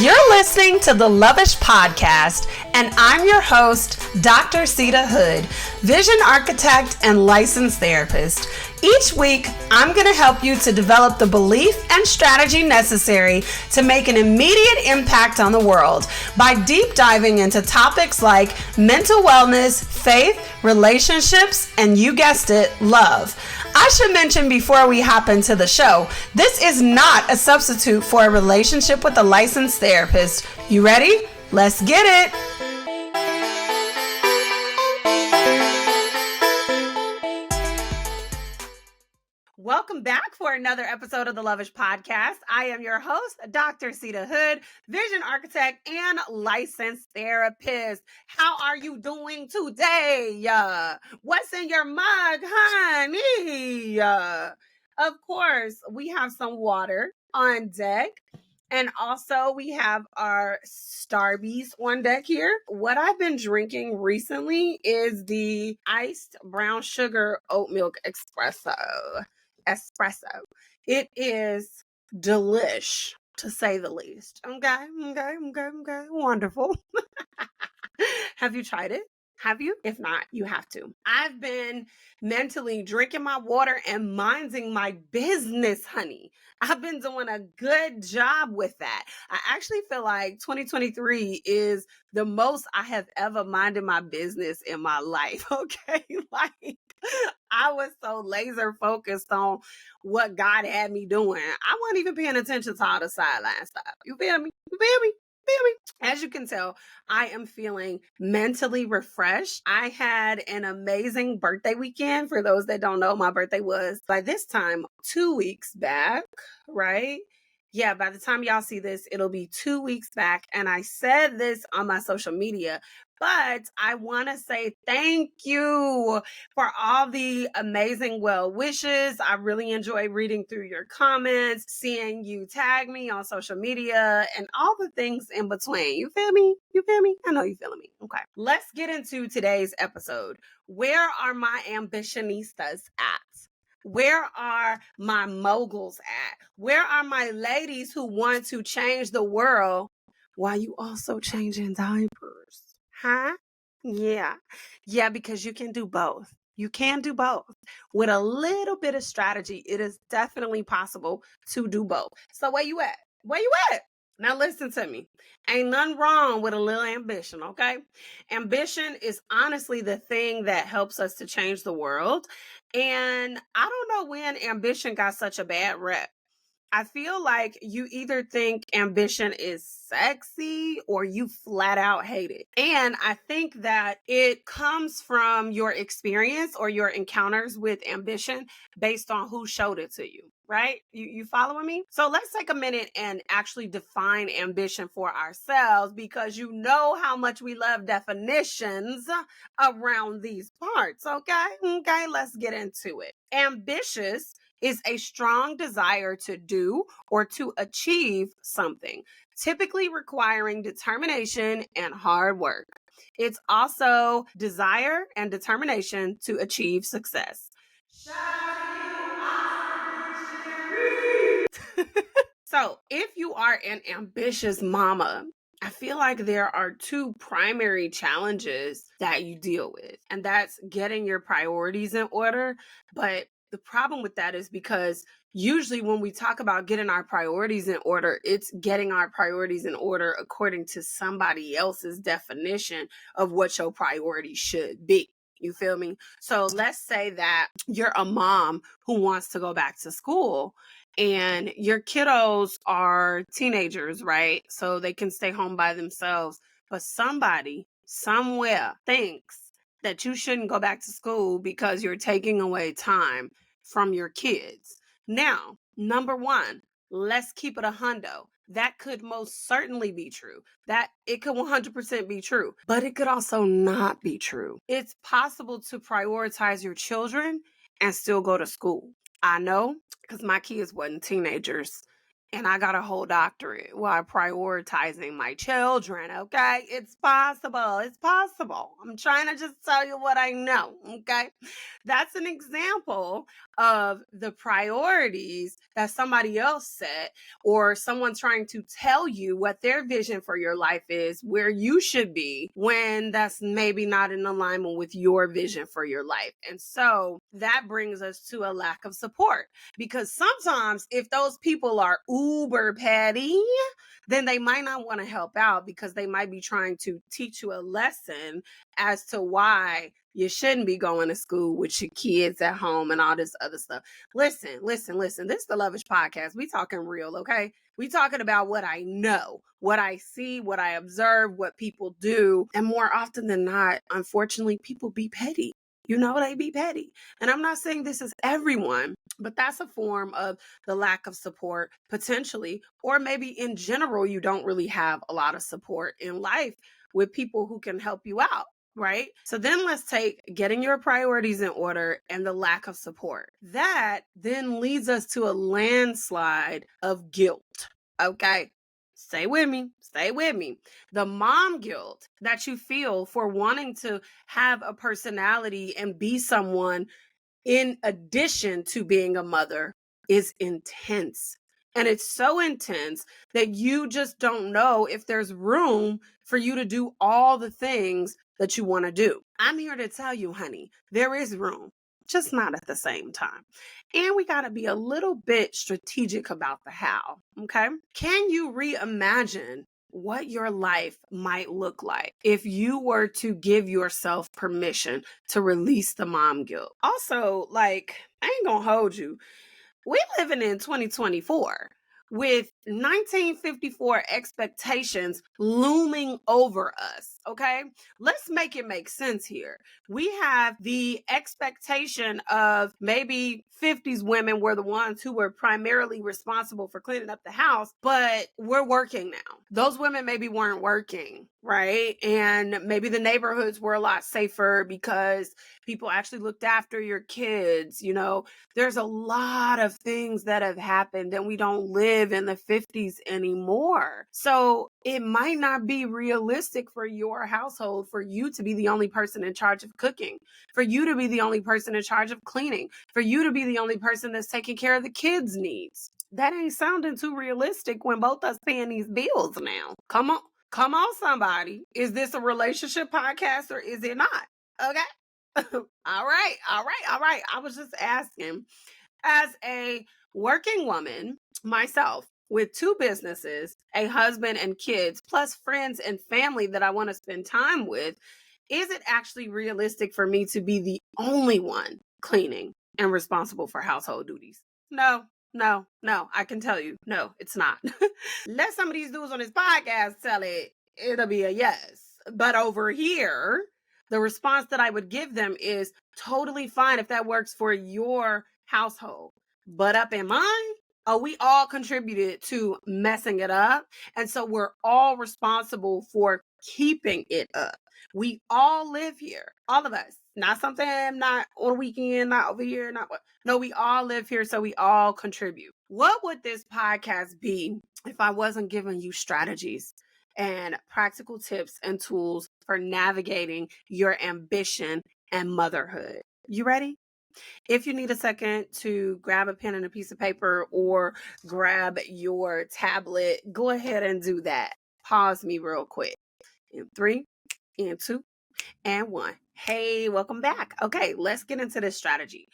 You're listening to the Lovish Podcast, and I'm your host, Dr. Sita Hood, vision architect and licensed therapist. Each week, I'm going to help you to develop the belief and strategy necessary to make an immediate impact on the world by deep diving into topics like mental wellness, faith, relationships, and you guessed it, love. I should mention before we hop into the show, this is not a substitute for a relationship with a licensed therapist. You ready? Let's get it. Welcome back for another episode of the Lovish Podcast. I am your host, Dr. Sita Hood, vision architect and licensed therapist. How are you doing today? What's in your mug, honey? Of course, we have some water on deck. And also we have our Starbies on deck here. What I've been drinking recently is the iced brown sugar oat milk espresso. It is delish, to say the least. Okay. Wonderful. Have you tried it? Have you? If not, you have to. I've been mentally drinking my water and minding my business, honey. I've been doing a good job with that. I actually feel like 2023 is the most I have ever minded my business in my life. Okay. Like I was so laser focused on what God had me doing. I wasn't even paying attention to all the sideline stuff. You feel me? As you can tell, I am feeling mentally refreshed. I had an amazing birthday weekend. For those that don't know, my birthday was by this time 2 weeks back, right? Yeah, by the time y'all see this, it'll be 2 weeks back. And I said this on my social media, but I want to say thank you for all the amazing well wishes. I really enjoy reading through your comments, seeing you tag me on social media, and all the things in between. You feel me? I know you feeling me. Okay. Let's get into today's episode. Where are my ambitionistas at? Where are my moguls at? Where are my ladies who want to change the world while you also changing diapers? Huh? Yeah. Yeah, because you can do both. You can do both. With a little bit of strategy, it is definitely possible to do both. So where you at? Where you at? Now listen to me. Ain't nothing wrong with a little ambition, okay? Ambition is honestly the thing that helps us to change the world. And I don't know when ambition got such a bad rep. I feel like you either think ambition is sexy or you flat out hate it. And I think that it comes from your experience or your encounters with ambition based on who showed it to you, right? You following me? So let's take a minute and actually define ambition for ourselves, because you know how much we love definitions around these parts, okay? Okay, let's get into it. Ambitious is a strong desire to do or to achieve something, typically requiring determination and hard work. It's also desire and determination to achieve success. Shout out to you, Oxford Dictionary. So, if you are an ambitious mama, I feel like there are two primary challenges that you deal with, and that's getting your priorities in order. But the problem with that is because usually when we talk about getting our priorities in order, it's getting our priorities in order according to somebody else's definition of what your priorities should be. You feel me? So let's say that you're a mom who wants to go back to school and your kiddos are teenagers, right? So they can stay home by themselves. But somebody somewhere thinks that you shouldn't go back to school because you're taking away time from your kids. Now, number one, let's keep it a hundo. That could most certainly be true. That it could 100% be true, but it could also not be true. It's possible to prioritize your children and still go to school. I know, because my kids wasn't teenagers and I got a whole doctorate while prioritizing my children, okay? It's possible. It's possible. I'm trying to just tell you what I know, okay? That's an example of the priorities that somebody else set, or someone trying to tell you what their vision for your life is, where you should be, when that's maybe not in alignment with your vision for your life. And so that brings us to a lack of support, because sometimes if those people are uber petty, then they might not want to help out, because they might be trying to teach you a lesson as to why you shouldn't be going to school with your kids at home and all this other stuff. Listen. This is the Lovish Podcast. We talking real, okay? We talking about what I know, what I see, what I observe, what people do. And more often than not, unfortunately, people be petty. They be petty. And I'm not saying this is everyone, but that's a form of the lack of support, potentially. Or maybe in general, you don't really have a lot of support in life with people who can help you out. Right? So then let's take getting your priorities in order and the lack of support. That then leads us to a landslide of guilt. Okay? Stay with me. The mom guilt that you feel for wanting to have a personality and be someone in addition to being a mother is intense. And it's so intense that you just don't know if there's room for you to do all the things that you want to do. I'm here to tell you, honey, there is room, just not at the same time. And we got to be a little bit strategic about the how, okay? Can you reimagine what your life might look like if you were to give yourself permission to release the mom guilt? Also, I ain't gonna hold you. We living in 2024 with 1954 expectations looming over us, okay? Let's make it make sense here. We have the expectation of maybe 50s women were the ones who were primarily responsible for cleaning up the house, but we're working now. Those women maybe weren't working, right? And maybe the neighborhoods were a lot safer because people actually looked after your kids. There's a lot of things that have happened, and we don't live in the 50s anymore. So it might not be realistic for your household for you to be the only person in charge of cooking, for you to be the only person in charge of cleaning, for you to be the only person that's taking care of the kids' needs. That ain't sounding too realistic when both us paying these bills now. Come on, somebody. Is this a relationship podcast or is it not? Okay. All right. I was just asking. As a working woman myself, with 2 businesses, a husband and kids, plus friends and family that I want to spend time with, is it actually realistic for me to be the only one cleaning and responsible for household duties? No. I can tell you, no, it's not. Let some of these dudes on this podcast tell it, it'll be a yes. But over here, the response that I would give them is totally fine if that works for your household. But up in mine, we all contributed to messing it up. And so we're all responsible for keeping it up. We all live here, all of us. Not something, not on a weekend, not over here, not what. No, we all live here, so we all contribute. What would this podcast be if I wasn't giving you strategies and practical tips and tools for navigating your ambition and motherhood? You ready? If you need a second to grab a pen and a piece of paper or grab your tablet, go ahead and do that. Pause me real quick. In 3, in 2, and 1. Hey, welcome back. Okay, let's get into this strategy.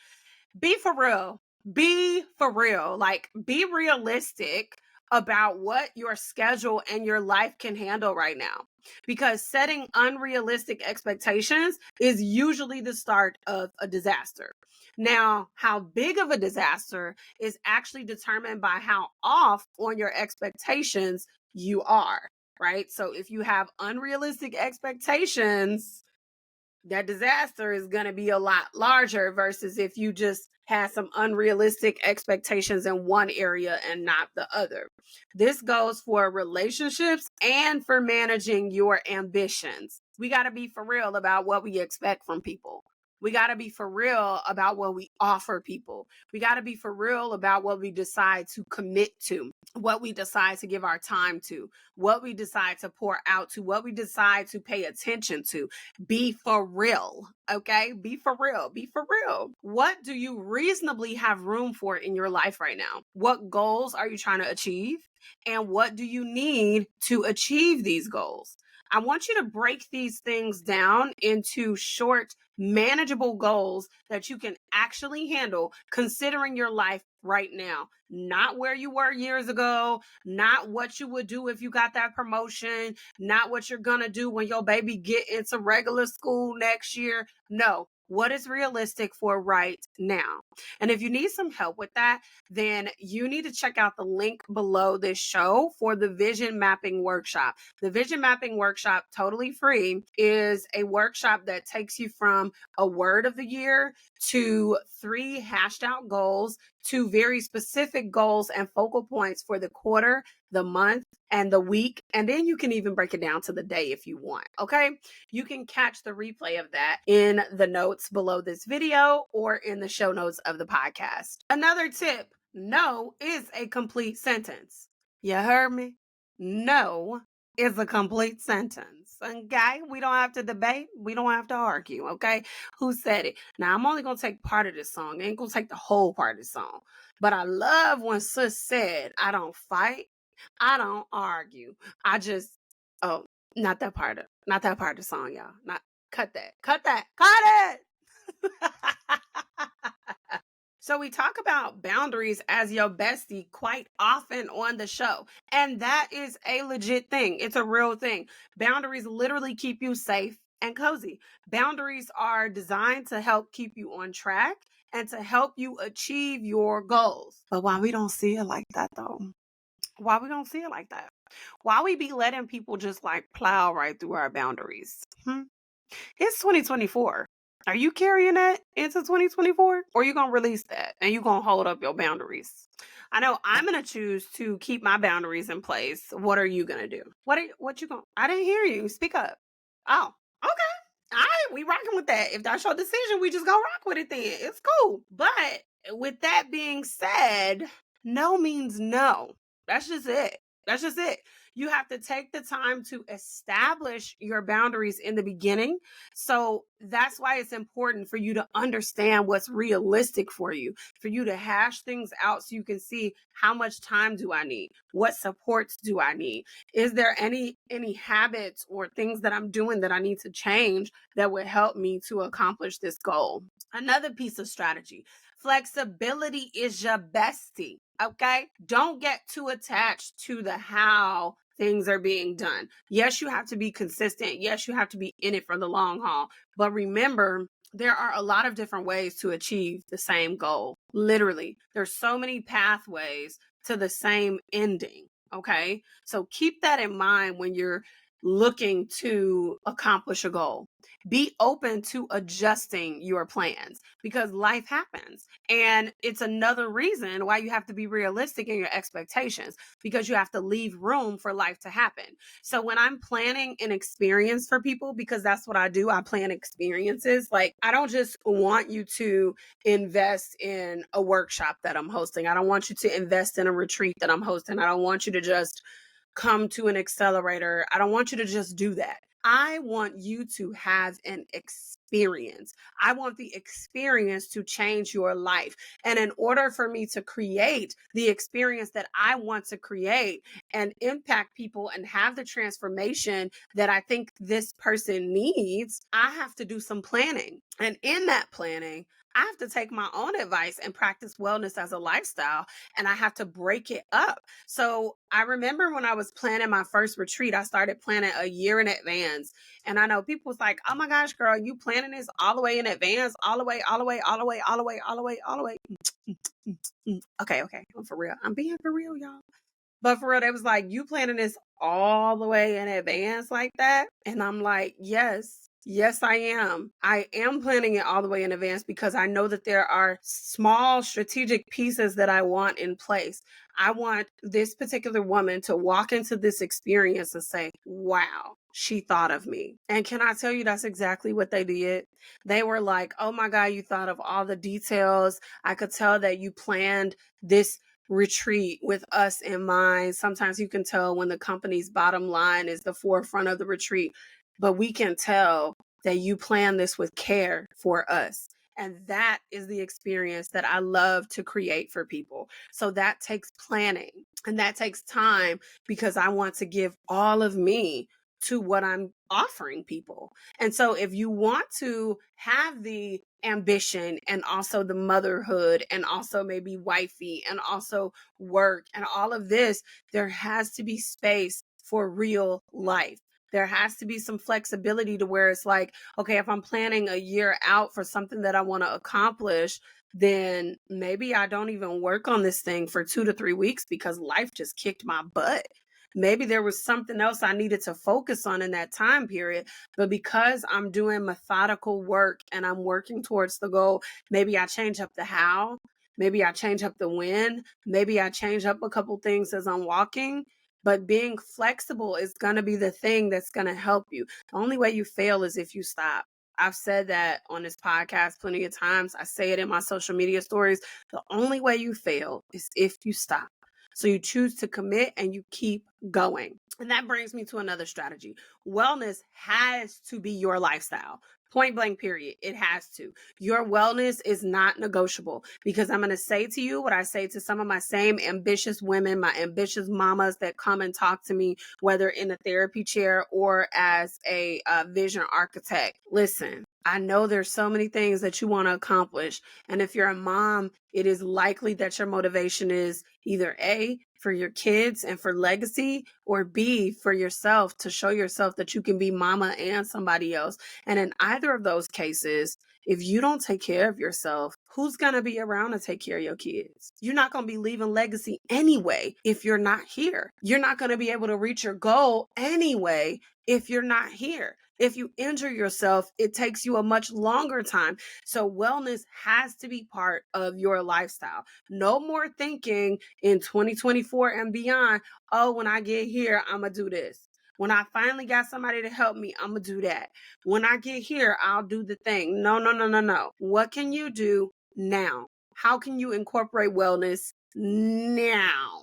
Be for real. Be for real. Be realistic about what your schedule and your life can handle right now. Because setting unrealistic expectations is usually the start of a disaster. Now, how big of a disaster is actually determined by how off on your expectations you are, right? So if you have unrealistic expectations, that disaster is going to be a lot larger versus if you just had some unrealistic expectations in one area and not the other. This goes for relationships and for managing your ambitions. We got to be for real about what we expect from people. We got to be for real about what we offer people. We got to be for real about what we decide to commit to, what we decide to give our time to, what we decide to pour out to, what we decide to pay attention to. Be for real, okay? Be for real. Be for real. What do you reasonably have room for in your life right now? What goals are you trying to achieve? And what do you need to achieve these goals? I want you to break these things down into short, manageable goals that you can actually handle considering your life right now. Not where you were years ago, not what you would do if you got that promotion, not what you're going to do when your baby get into regular school next year. No, what is realistic for right now? And if you need some help with that, then you need to check out the link below this show for the vision mapping workshop. The vision mapping workshop, totally free, is a workshop that takes you from a word of the year to 3 hashed out goals to very specific goals and focal points for the quarter, the month, and the week. And then you can even break it down to the day if you want. Okay. You can catch the replay of that in the notes below this video or in the show notes of the podcast. Another tip: no is a complete sentence. You heard me? No is a complete sentence. Okay? We don't have to debate. We don't have to argue. Okay? Who said it? Now, I'm only going to take part of this song. I ain't going to take the whole part of the song. But I love when Sis said, I don't fight. I don't argue. I just, oh, not that part of the song, y'all. Not, cut that. Cut it. So we talk about boundaries as your bestie quite often on the show. And that is a legit thing. It's a real thing. Boundaries literally keep you safe and cozy. Boundaries are designed to help keep you on track and to help you achieve your goals. But why we don't see it like that though? Why we don't see it like that? Why we be letting people just like plow right through our boundaries? It's 2024. Are you carrying that into 2024? Or are you going to release that and you going to hold up your boundaries? I know I'm going to choose to keep my boundaries in place. What are you going to do? What you going to? I didn't hear you. Speak up. Oh, okay. All right. We rocking with that. If that's your decision, we just go rock with it then. It's cool. But with that being said, no means no. That's just it. That's just it. You have to take the time to establish your boundaries in the beginning. So that's why it's important for you to understand what's realistic for you to hash things out so you can see how much time do I need? What supports do I need? Is there any habits or things that I'm doing that I need to change that would help me to accomplish this goal? Another piece of strategy: flexibility is your bestie. Okay? Don't get too attached to the how things are being done. Yes, you have to be consistent. Yes, you have to be in it for the long haul. But remember, there are a lot of different ways to achieve the same goal. Literally, there's so many pathways to the same ending. Okay? So keep that in mind when you're looking to accomplish a goal. Be open to adjusting your plans because life happens. And it's another reason why you have to be realistic in your expectations, because you have to leave room for life to happen. So when I'm planning an experience for people, because that's what I do, I plan experiences. Like, I don't just want you to invest in a workshop that I'm hosting. I don't want you to invest in a retreat that I'm hosting. I don't want you to just come to an accelerator. I don't want you to just do that. I want you to have an experience. I want the experience to change your life. And in order for me to create the experience that I want to create and impact people and have the transformation that I think this person needs, I have to do some planning. And in that planning, I have to take my own advice and practice wellness as a lifestyle, and I have to break it up. So I remember when I was planning my first retreat, I started planning a year in advance. And I know people was like, oh my gosh, girl, you planning this all the way in advance, all the way. Okay, I'm for real. I'm being for real, y'all. But for real, they was like, you planning this all the way in advance like that? And I'm like, yes, I am. I am planning it all the way in advance because I know that there are small strategic pieces that I want in place. I want this particular woman to walk into this experience and say, wow, she thought of me. And can I tell you, that's exactly what they did? They were like, oh my God, you thought of all the details. I could tell that you planned this retreat with us in mind. Sometimes you can tell when the company's bottom line is the forefront of the retreat, but we can tell that you plan this with care for us. And that is the experience that I love to create for people. So that takes planning and that takes time because I want to give all of me to what I'm offering people. And so if you want to have the ambition and also the motherhood and also maybe wifey and also work and all of this, there has to be space for real life. There has to be some flexibility to where it's like, okay, if I'm planning a year out for something that I want to accomplish, then maybe I don't even work on this thing for 2 to 3 weeks because life just kicked my butt. Maybe there was something else I needed to focus on in that time period. But because I'm doing methodical work and I'm working towards the goal, maybe I change up the how, maybe I change up the when, maybe I change up a couple things as I'm walking. But being flexible is going to be the thing that's going to help you. The only way you fail is if you stop. I've said that on this podcast plenty of times. I say it in my social media stories. The only way you fail is if you stop. So you choose to commit and you keep going. And that brings me to another strategy. Wellness has to be your lifestyle. Point blank, period. It has to. Your wellness is not negotiable because I'm going to say to you what I say to some of my same ambitious women, my ambitious mamas that come and talk to me, whether in a therapy chair or as a vision architect. Listen, I know there's so many things that you want to accomplish. And if you're a mom, it is likely that your motivation is either A, for your kids and for legacy, or B, for yourself to show yourself that you can be mama and somebody else. And in either of those cases, if you don't take care of yourself, who's going to be around to take care of your kids? You're not going to be leaving legacy anyway if you're not here. You're not going to be able to reach your goal anyway if you're not here. If you injure yourself, it takes you a much longer time. So wellness has to be part of your lifestyle. No more thinking in 2024 and beyond, oh, when I get here, I'm going to do this. When I finally got somebody to help me, I'm going to do that. When I get here, I'll do the thing. No, no, no, no, no. What can you do now? How can you incorporate wellness now?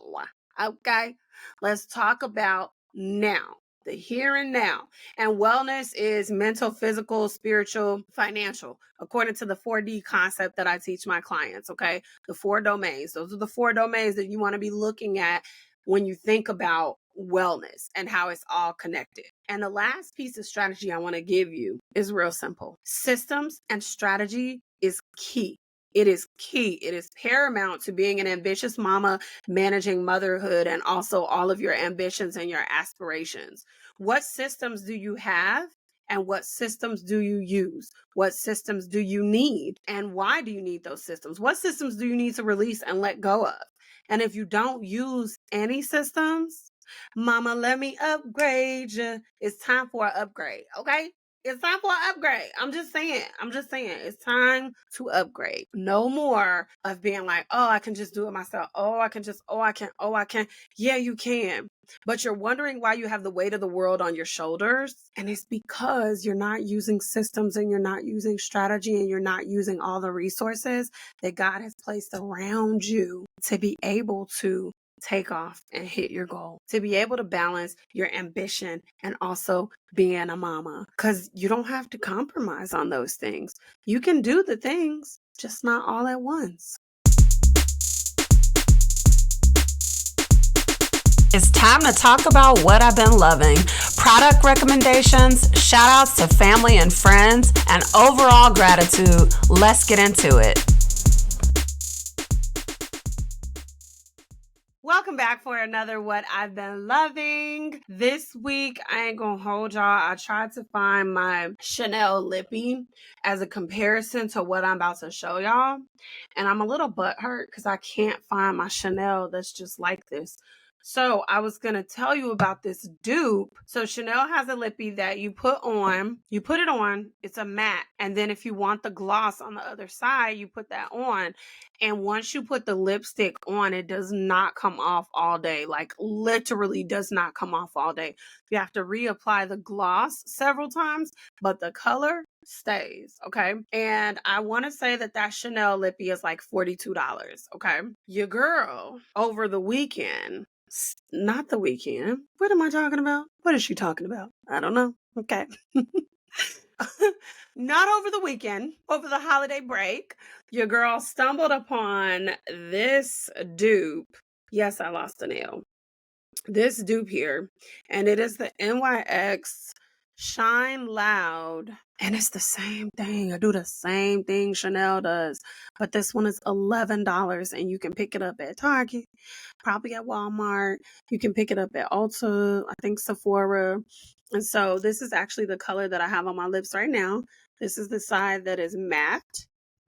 Okay, let's talk about now, the here and now. And wellness is mental, physical, spiritual, financial, according to the 4D concept that I teach my clients. Okay, the 4 domains. Those are the 4 domains that you want to be looking at when you think about wellness and how it's all connected. And the last piece of strategy I want to give you is real simple. Systems and strategy is key. It is key. It is paramount to being an ambitious mama, managing motherhood, and also all of your ambitions and your aspirations. What systems do you have? And what systems do you use? What systems do you need? And why do you need those systems? What systems do you need to release and let go of? And if you don't use any systems, mama, let me upgrade you. It's time for an upgrade, okay? It's time for an upgrade. I'm just saying. It's time to upgrade. No more of being like, oh, I can just do it myself. Oh, I can. Yeah, you can. But you're wondering why you have the weight of the world on your shoulders. And it's because you're not using systems and you're not using strategy and you're not using all the resources that God has placed around you to be able to take off and hit your goal, to be able to balance your ambition and also being a mama. Because you don't have to compromise on those things. You can do the things, just not all at once. It's time to talk about what I've been loving. Product recommendations, shout outs to family and friends, and overall gratitude. Let's get into it. Welcome back for another What I've Been Loving. This week, I ain't gonna hold y'all. I tried to find my Chanel lippy as a comparison to what I'm about to show y'all. And I'm a little butthurt because I can't find my Chanel that's just like this. So I was going to tell you about this dupe. So Chanel has a lippy that you put it on, it's a matte. And then if you want the gloss on the other side, you put that on. And once you put the lipstick on, it does not come off all day. Like literally does not come off all day. You have to reapply the gloss several times, but the color stays, okay? And I want to say that Chanel lippy is like $42, okay? Your girl over the weekend, not the weekend. What am I talking about? What is she talking about? I don't know. Okay. Not over the weekend, over the holiday break, your girl stumbled upon this dupe. Yes, I lost a nail. This dupe here, and it is the NYX Shine Loud, and it's the same thing. I do the same thing Chanel does, but this one is $11, and you can pick it up at Target, probably at Walmart. You can pick it up at Ulta, I think Sephora. And so this is actually the color that I have on my lips right now. This is the side that is matte,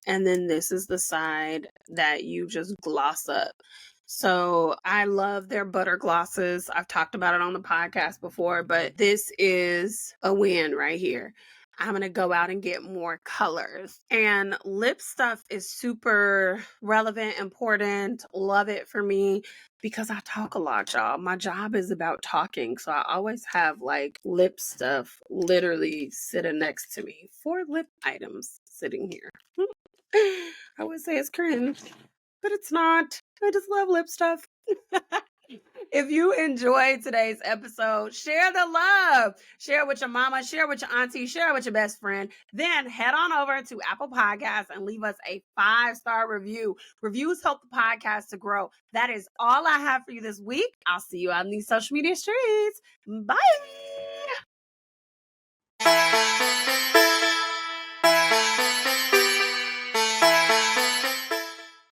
and then this is the side that you just gloss up. So I love their butter glosses. I've talked about it on the podcast before, but this is a win right here. I'm going to go out and get more colors. And lip stuff is super relevant, important. Love it for me because I talk a lot, y'all. My job is about talking. So I always have like lip stuff literally sitting next to me. 4 lip items sitting here. I would say it's cringe, but it's not. I just love lip stuff. If you enjoyed today's episode, share the love. Share it with your mama, share it with your auntie, share it with your best friend. Then head on over to Apple Podcasts and leave us a 5-star review. Reviews help the podcast to grow. That is all I have for you this week. I'll see you on these social media streets. Bye.